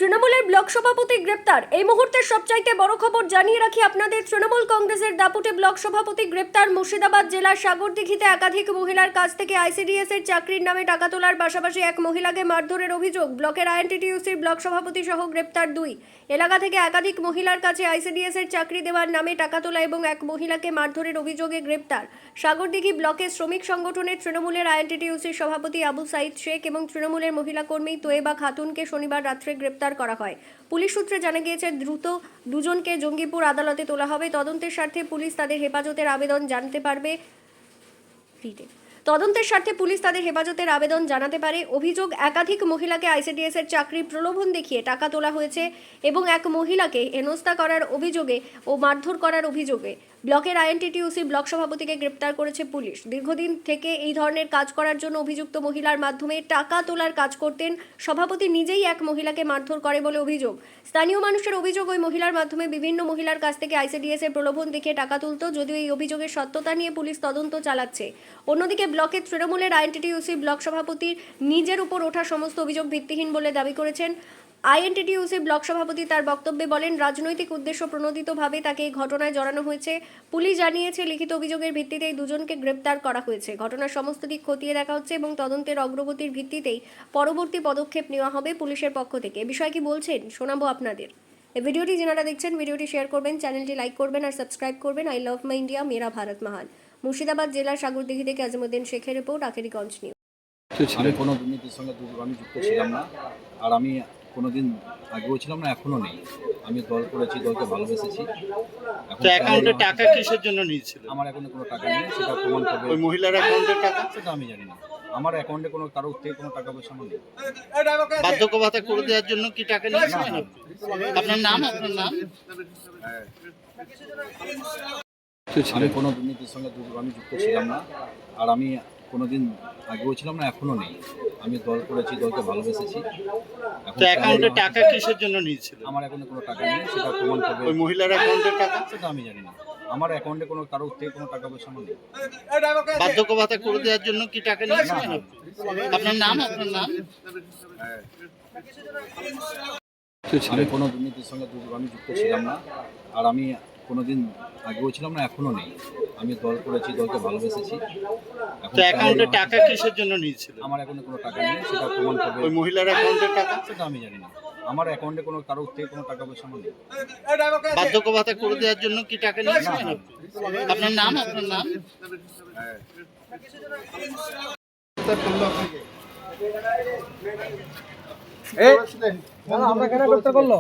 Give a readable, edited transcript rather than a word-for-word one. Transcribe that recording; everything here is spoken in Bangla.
তৃণমূলের ব্লক সভাপতি গ্রেপ্তার। এই মুহূর্তের সবচাইতে বড় খবর জানিয়ে রাখি আপনাদের, তৃণমূল কংগ্রেসের দাপুটে ব্লক সভাপতি গ্রেপ্তার। মুর্শিদাবাদ জেলার সাগরদিঘিতে একাধিক মহিলার কাছ থেকে আইসিডিএস এর চাকরির নামে টাকা তোলার পাশাপাশি এক মহিলাকে মারধরের অভিযোগ। ব্লকের আইএনটিটিইউসির ব্লক সভাপতি সহ গ্রেপ্তার দুই। এলাকা থেকে একাধিক মহিলার কাছে আইসিডিএস এর চাকরি দেওয়ার নামে টাকা তোলা এবং এক মহিলাকে মারধরের অভিযোগে গ্রেপ্তার সাগরদিঘি ব্লকের শ্রমিক সংগঠনের তৃণমূলের আইএনটিটিইউসির সভাপতি আবু সাইদ শেখ এবং তৃণমূলের মহিলা কর্মী তোয়েবা খাতুনকে শনিবার রাত্রে গ্রেপ্তার করা হয়। পুলিশ সূত্রে জানা গিয়েছে দ্রুত দুজনকে জঙ্গিপুর আদালতে তোলা হবে। তদন্তের স্বার্থে পুলিশ তাদের হেফাজতের আবেদন জানাতে পারে। অভিযোগ, একাধিক মহিলাকে আইসিডিএস এর চাকরির প্রলোভন দেখিয়ে টাকা তোলা হয়েছে এবং এক মহিলাকে হেনস্থা করার অভিযোগে ও মারধর করার অভিযোগে ব্লকের আইএনটিটিইউসি ব্লক সভাপতিকে গ্রেপ্তার করেছে পুলিশ। দীর্ঘদিন থেকে এই ধরনের কাজ করার জন্য অভিযুক্ত মহিলার মাধ্যমে টাকা তোলার কাজ করতেন সভাপতি নিজেই। এক মহিলাকে মারধর করে বলে অভিযোগ। স্থানীয় মানুষের অভিযোগ, ওই মহিলার মাধ্যমে বিভিন্ন মহিলার কাছ থেকে আইসিডিএস এর প্রলোভন দেখিয়ে টাকা তুলত। যদিও এই অভিযোগের সত্যতা নিয়ে পুলিশ তদন্ত চালাচ্ছে। অন্যদিকে ব্লকের তৃণমূলের আইএনটিটিইউসি ব্লক সভাপতির নিজের উপর ওঠা সমস্ত অভিযোগ ভিত্তিহীন বলে দাবি করেছেন আইএনটিটিইউসি ব্লক সভাপতি। তার বক্তব্যে বলেন, রাজনৈতিক উদ্দেশ্য প্রণোদিতভাবে তাকে এই ঘটনায় জড়ানো হয়েছে। পুলিশ জানিয়েছে, লিখিত অভিযোগের ভিত্তিতে এই দুজনকে গ্রেপ্তার করা হয়েছে। ঘটনার সমস্ত দিক খতিয়ে দেখা হচ্ছে এবং তদন্তের অগ্রগতির ভিত্তিতেই পরবর্তী পদক্ষেপ নেওয়া হবে পুলিশের পক্ষ থেকে। এ বিষয়ে কি বলছেন শোনাবো আপনাদের। এই ভিডিওটি যারা দেখছেন, ভিডিওটি শেয়ার করবেন, চ্যানেলটি লাইক করবেন আর সাবস্ক্রাইব করবেন। আই লাভ মাই ইন্ডিয়া, মেরা ভারত মহান। মুর্শিদাবাদ জেলার সাগরদিঘি থেকে আজিমুদ্দিন শেখের রিপোর্ট, আখেরিগঞ্জ নিউজ। আমি কোনো দুর্নীতির সঙ্গে আমি যুক্ত ছিলাম না, আর আমি কোনোদিন আগেও ছিলাম না, এখনো নেই। আমি দল করেছি, দলকে ভালোবেসেছি। তো অ্যাকাউন্টে টাকা কিসের জন্য নিয়েছিল? আমার অ্যাকাউন্টে কোনো টাকা নেই, সেটা প্রমাণ করবে ওই মহিলার অ্যাকাউন্টের টাকা। সেটা আমি জানি না। আমার অ্যাকাউন্টে কোনো কারোর থেকে কোনো টাকা পয়সা আমার নেই। বার্ধক্য ভাতা করে দেওয়ার জন্য কি টাকা নিয়েছিলেন? আপনার নাম? আমি কোনো দুর্নীতির সঙ্গে আমি যুক্ত ছিলাম না, আর আমি কোনোদিন আগেও ছিলাম না, এখনো নেই। আমি দল করেছি, দলকে ভালোবেসেছি। তো অ্যাকাউন্টে টাকা কিসের জন্য নিয়েছিল? আমার অ্যাকাউন্টে কোনো টাকা নেই, সেটা প্রমাণ করবে ওই মহিলার অ্যাকাউন্টের টাকা। সেটা আমি জানি না। আমার অ্যাকাউন্টে কোনো কারোর থেকে কোনো টাকা পয়সা আমার নেই। বার্ধক্য ভাতা করে দেওয়ার জন্য কি টাকা নিয়েছিলেন? আপনার নাম? আমি কোনো দুর্নীতির সঙ্গে আমি যুক্ত ছিলাম না, আর আমি কোনোদিন আগেও ছিলাম না, এখনো নেই। আমি দল করেছি, দলকে ভালোবেসেছি। তো অ্যাকাউন্টে টাকা কিসের জন্য নিয়েছিল? আমার অ্যাকাউন্টে কোনো টাকা নেই, সেটা প্রমাণ করবে ওই মহিলার অ্যাকাউন্টের টাকা। সেটা আমি জানি না। আমার অ্যাকাউন্টে কোনো কারোর থেকে কোনো টাকা পয়সা আমার নেই। বার্ধক্য ভাতা করে দেওয়ার জন্য কি টাকা নিয়েছিলেন? আপনার নাম? আমরা কেন করতে করলো?